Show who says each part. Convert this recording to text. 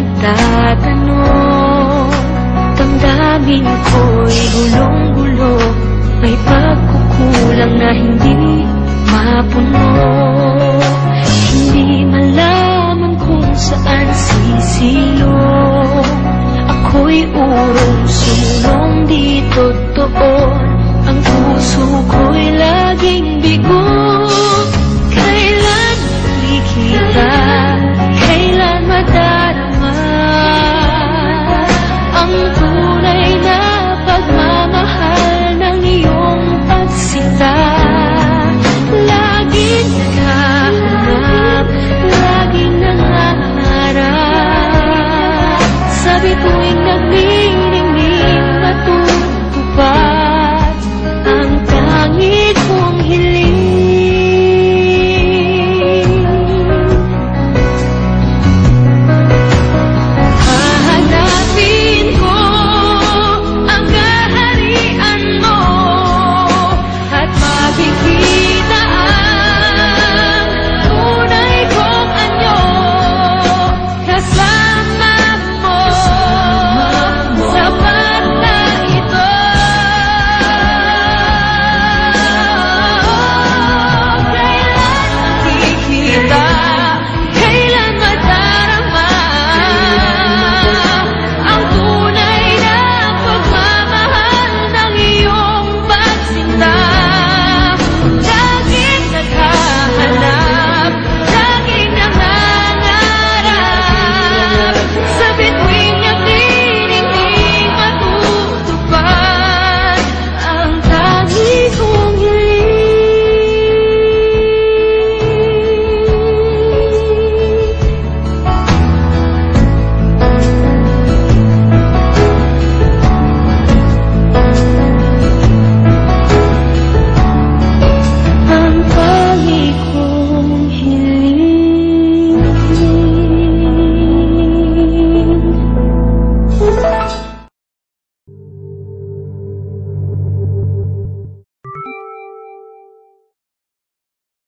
Speaker 1: nagtatanong. Damdamin ko'y gulong-gulo, may pagkukulang na hindi mapuno. Hindi malaman kung saan sisilong. Ako'y urong sulong di totoo. Ang puso ko'y laging bigo. Kailan makikita, kailan madarama ang tunay na pagmamahal ng iyong pagsita. Laging naghahanap, laging nangangarap, sabi tuwing nagmimula.